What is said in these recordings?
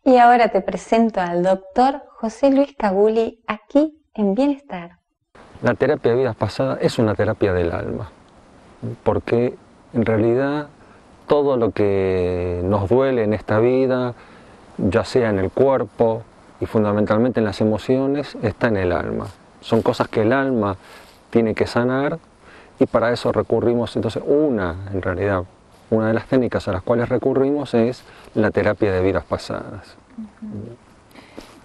Y ahora te presento al doctor José Luis Cabuli, aquí en Bienestar. La terapia de vidas pasadas es una terapia del alma, porque en realidad todo lo que nos duele en esta vida, ya sea en el cuerpo y fundamentalmente en las emociones, está en el alma. Son cosas que el alma tiene que sanar y para eso recurrimos, entonces en realidad, una de las técnicas a las cuales recurrimos es la terapia de vidas pasadas.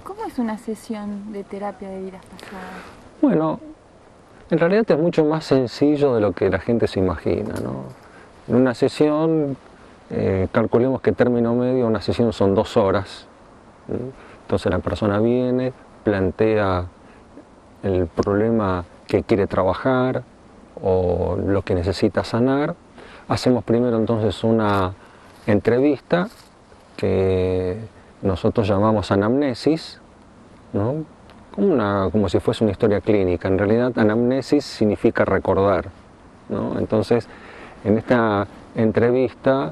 ¿Cómo es una sesión de terapia de vidas pasadas? Bueno, en realidad es mucho más sencillo de lo que la gente se imagina, ¿no? En una sesión, calculemos que término medio, una sesión son 2 horas. Entonces la persona viene, plantea el problema que quiere trabajar o lo que necesita sanar. Hacemos primero entonces una entrevista que nosotros llamamos anamnesis, ¿no? Como si fuese una historia clínica. En realidad anamnesis significa recordar, ¿no? Entonces en esta entrevista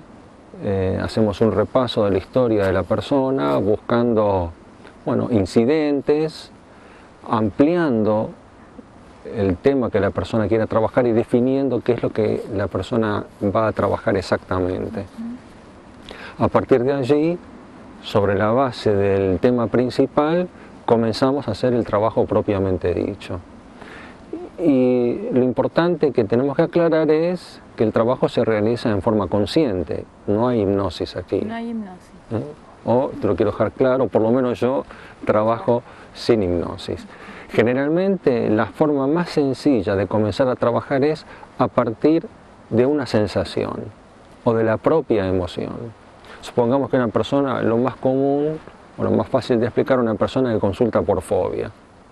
hacemos un repaso de la historia de la persona, buscando incidentes, ampliando el tema que la persona quiera trabajar y definiendo qué es lo que la persona va a trabajar exactamente. A partir de allí, sobre la base del tema principal, comenzamos a hacer el trabajo propiamente dicho. Y lo importante que tenemos que aclarar es que el trabajo se realiza en forma consciente, no hay hipnosis aquí. No hay hipnosis. O te lo quiero dejar claro, por lo menos yo trabajo sin hipnosis. Generalmente la forma más sencilla de comenzar a trabajar es a partir de una sensación o de la propia emoción. Supongamos que una persona, lo más común o lo más fácil de explicar, una persona que consulta por fobia.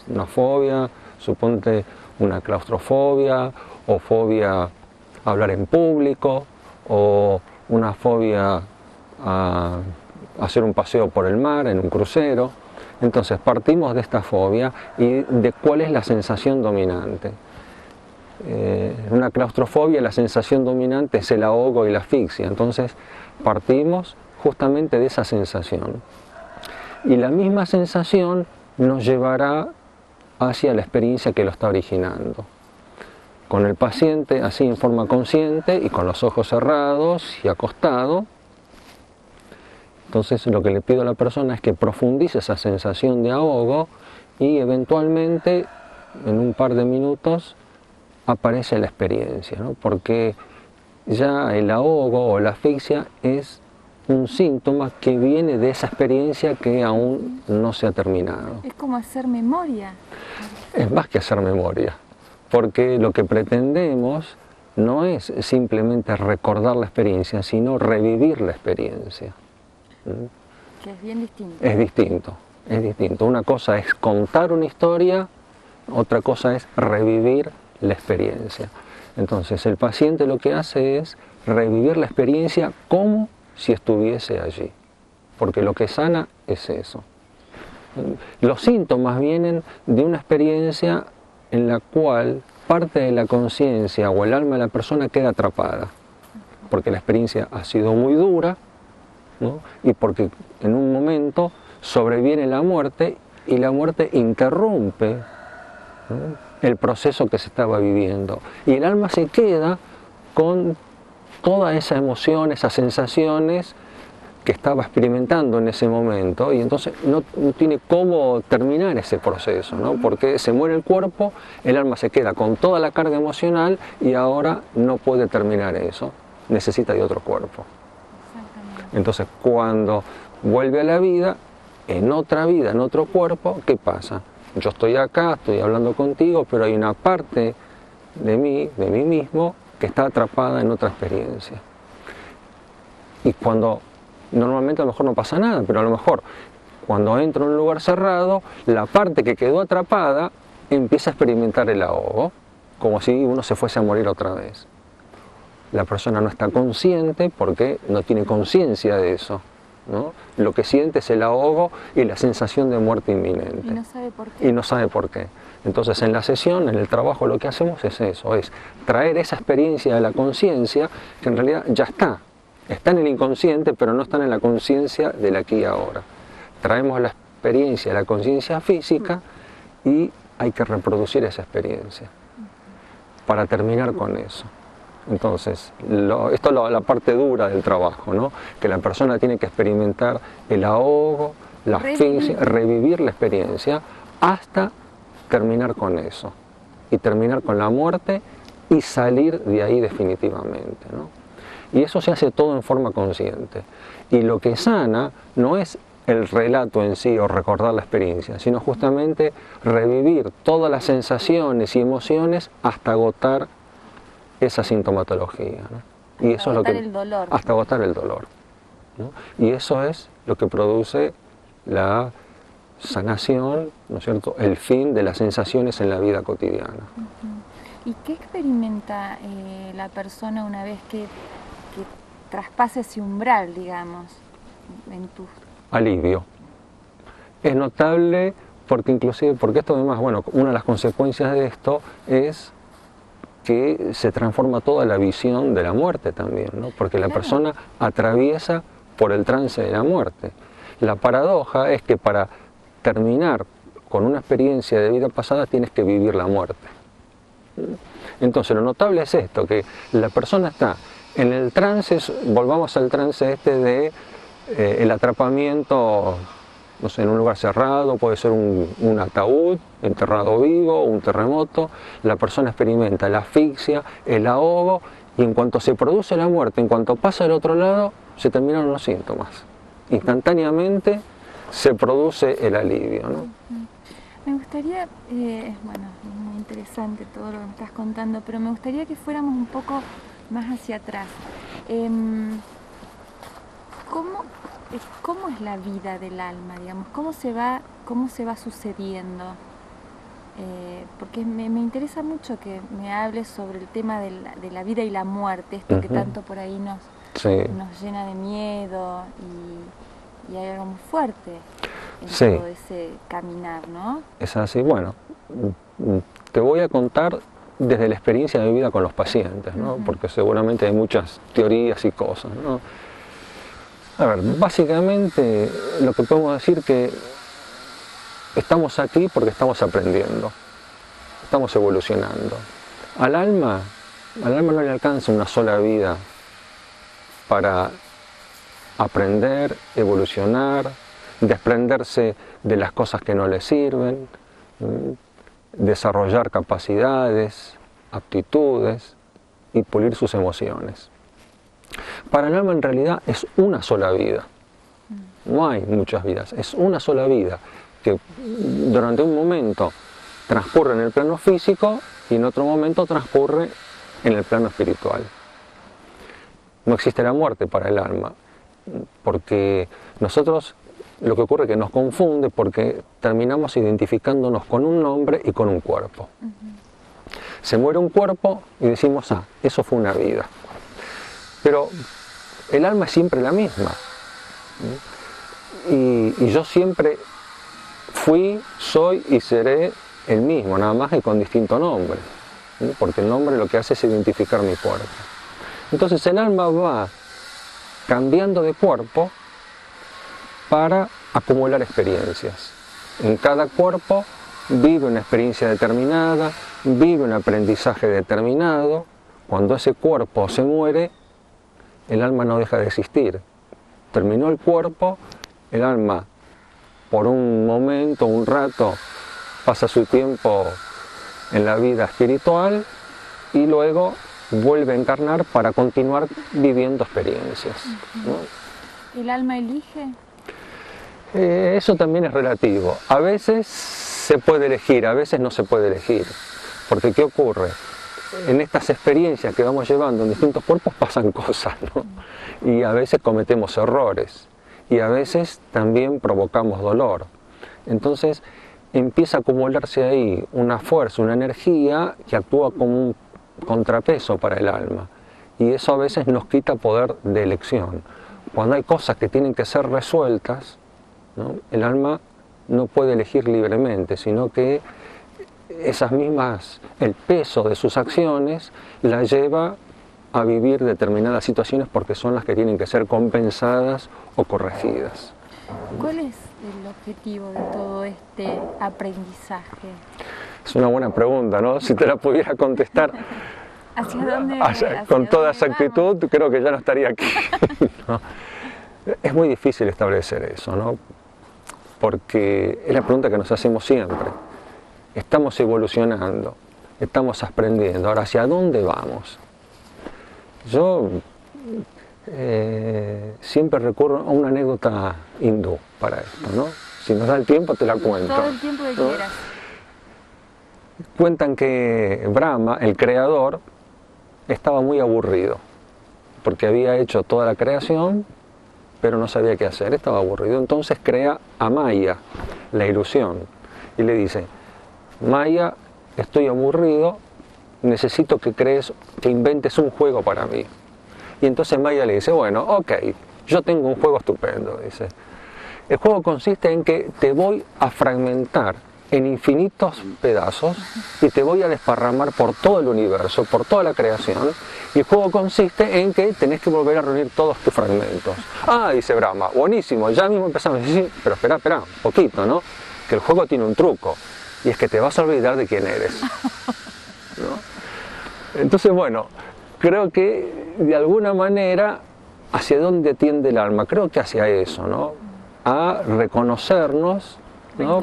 Una fobia, suponte una claustrofobia o fobia a hablar en público o una fobia a hacer un paseo por el mar en un crucero. Entonces partimos de esta fobia y de cuál es la sensación dominante. En una claustrofobia la sensación dominante es el ahogo y la asfixia. Entonces partimos justamente de esa sensación. Y la misma sensación nos llevará hacia la experiencia que lo está originando. Con el paciente así en forma consciente y con los ojos cerrados y acostado. Entonces lo que le pido a la persona es que profundice esa sensación de ahogo y eventualmente en un par de minutos aparece la experiencia, ¿no? Porque ya el ahogo o la asfixia es un síntoma que viene de esa experiencia que aún no se ha terminado. Es como hacer memoria. Es más que hacer memoria, porque lo que pretendemos no es simplemente recordar la experiencia, sino revivir la experiencia. Que es bien distinto. Es distinto, es distinto. Una cosa es contar una historia, otra cosa es revivir la experiencia. Entonces el paciente lo que hace es revivir la experiencia como si estuviese allí, porque lo que sana es eso. Los síntomas vienen de una experiencia en la cual parte de la conciencia o el alma de la persona queda atrapada, porque la experiencia ha sido muy dura, ¿no? Y porque en un momento sobreviene la muerte y la muerte interrumpe, ¿no?, el proceso que se estaba viviendo. Y el alma se queda con toda esa emoción, esas sensaciones que estaba experimentando en ese momento y entonces no tiene cómo terminar ese proceso, ¿no? Porque se muere el cuerpo, el alma se queda con toda la carga emocional y ahora no puede terminar eso, necesita de otro cuerpo. Entonces cuando vuelve a la vida, en otra vida, en otro cuerpo, ¿qué pasa? Yo estoy acá, estoy hablando contigo, pero hay una parte de mí mismo, que está atrapada en otra experiencia. Y cuando, normalmente a lo mejor no pasa nada, pero a lo mejor cuando entro en un lugar cerrado, la parte que quedó atrapada empieza a experimentar el ahogo, como si uno se fuese a morir otra vez. La persona no está consciente porque no tiene conciencia de eso, ¿no? Lo que siente es el ahogo y la sensación de muerte inminente. Y no sabe por qué. Y no sabe por qué. Entonces en la sesión, en el trabajo, lo que hacemos es eso, es traer esa experiencia de la conciencia que en realidad ya está en el inconsciente, pero no está en la conciencia del aquí y ahora. traemos la experiencia, la conciencia física y hay que reproducir esa experiencia para terminar con eso. Entonces, esto es la parte dura del trabajo, ¿no? Que la persona tiene que experimentar el ahogo, la asfixia, revivir la experiencia hasta terminar con eso y terminar con la muerte y salir de ahí definitivamente, ¿no? Y eso se hace todo en forma consciente. Y lo que sana no es el relato en sí o recordar la experiencia, sino justamente revivir todas las sensaciones y emociones hasta agotar esa sintomatología, ¿no? Y eso es lo que, el dolor. hasta agotar el dolor, ¿no? Y eso es lo que produce la sanación, ¿no es cierto?, el fin de las sensaciones en la vida cotidiana. ¿Y qué experimenta la persona una vez que traspasa ese umbral, digamos, en tu... Alivio. Es notable porque inclusive, porque esto además, bueno, una de las consecuencias de esto es que se transforma toda la visión de la muerte también, ¿no? Porque la persona atraviesa por el trance de la muerte. La paradoja es que para terminar con una experiencia de vida pasada tienes que vivir la muerte. Entonces lo notable es esto, que la persona está en el trance, volvamos al trance este de el atrapamiento, no sé, en un lugar cerrado, puede ser un ataúd enterrado vivo, un terremoto, la persona experimenta la asfixia, el ahogo, y en cuanto se produce la muerte, en cuanto pasa al otro lado, se terminaron los síntomas. Instantáneamente se produce el alivio, ¿no? Me gustaría, bueno, es muy interesante todo lo que me estás contando, pero me gustaría que fuéramos un poco más hacia atrás. ¿Cómo es la vida del alma, digamos? ¿Cómo se va sucediendo? Porque me interesa mucho que me hables sobre el tema de la vida y la muerte, esto que tanto por ahí nos llena de miedo y hay algo muy fuerte en todo ese caminar, ¿no? Es así. Bueno, te voy a contar desde la experiencia de vida con los pacientes, ¿no? Porque seguramente hay muchas teorías y cosas, ¿no? A ver, básicamente lo que podemos decir que estamos aquí porque estamos aprendiendo, estamos evolucionando. Al alma no le alcanza una sola vida para aprender, evolucionar, desprenderse de las cosas que no le sirven, desarrollar capacidades, aptitudes y pulir sus emociones. Para el alma en realidad es una sola vida, no hay muchas vidas, es una sola vida que durante un momento transcurre en el plano físico y en otro momento transcurre en el plano espiritual. No existe la muerte para el alma, porque nosotros lo que ocurre es que nos confunde porque terminamos identificándonos con un nombre y con un cuerpo. Se muere un cuerpo y decimos, ah, eso fue una vida. Pero el alma es siempre la misma. Y yo siempre fui, soy y seré el mismo, nada más que con distinto nombre. Porque el nombre lo que hace es identificar mi cuerpo. Entonces el alma va cambiando de cuerpo para acumular experiencias. En cada cuerpo vive una experiencia determinada, vive un aprendizaje determinado. Cuando ese cuerpo se muere, el alma no deja de existir. Terminó el cuerpo, el alma por un momento, un rato, pasa su tiempo en la vida espiritual y luego vuelve a encarnar para continuar viviendo experiencias, ¿no? ¿El alma elige? Eso también es relativo. A veces se puede elegir, a veces no se puede elegir. Porque ¿qué ocurre? En estas experiencias que vamos llevando en distintos cuerpos pasan cosas, ¿no? Y a veces cometemos errores y a veces también provocamos dolor. Entonces empieza a acumularse ahí una fuerza, una energía que actúa como un contrapeso para el alma y eso a veces nos quita poder de elección. Cuando hay cosas que tienen que ser resueltas, ¿no? El alma no puede elegir libremente, sino que esas mismas, el peso de sus acciones la lleva a vivir determinadas situaciones porque son las que tienen que ser compensadas o corregidas. ¿Cuál es el objetivo de todo este aprendizaje? Es una buena pregunta, ¿no? Si te la pudiera contestar ¿Hacia dónde, con toda dónde exactitud, vamos? creo que ya no estaría aquí. ¿No? Es muy difícil establecer eso, ¿no? Porque es la pregunta que nos hacemos siempre. Estamos evolucionando, estamos aprendiendo. Ahora, ¿hacia dónde vamos? Yo siempre recurro a una anécdota hindú para esto, ¿no? Si nos da el tiempo te la cuento. Todo el tiempo que ¿no? quieras. Cuentan que Brahma, el creador, estaba muy aburrido, porque había hecho toda la creación, pero no sabía qué hacer, estaba aburrido. Entonces crea a Maya, la ilusión, y le dice: Maya, estoy aburrido, necesito que inventes un juego para mí. Y entonces Maya le dice: bueno, ok, yo tengo un juego estupendo, dice. El juego consiste en que te voy a fragmentar en infinitos pedazos y te voy a desparramar por todo el universo, por toda la creación, y el juego consiste en que tenés que volver a reunir todos tus fragmentos. Ah, dice Brahma, buenísimo, ya mismo empezamos. Sí, pero espera, un poquito, ¿no? Que el juego tiene un truco, y es que te vas a olvidar de quién eres, ¿no? Entonces, bueno, creo que de alguna manera, ¿hacia dónde tiende el alma? Creo que hacia eso, ¿no? A reconocernos, ¿no?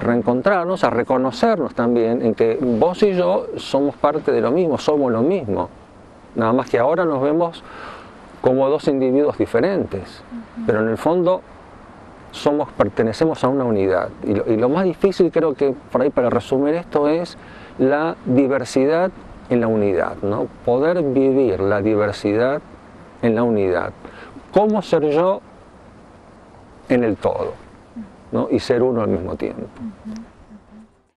Reencontrarnos, a reconocernos también en que vos y yo somos parte de lo mismo, somos lo mismo. Nada más que ahora nos vemos como dos individuos diferentes, pero en el fondo pertenecemos a una unidad. Y lo más difícil, creo que por ahí para resumir esto, es la diversidad en la unidad, ¿no? Poder vivir la diversidad en la unidad. ¿Cómo ser yo en el todo, ¿no? Y ser uno al mismo tiempo?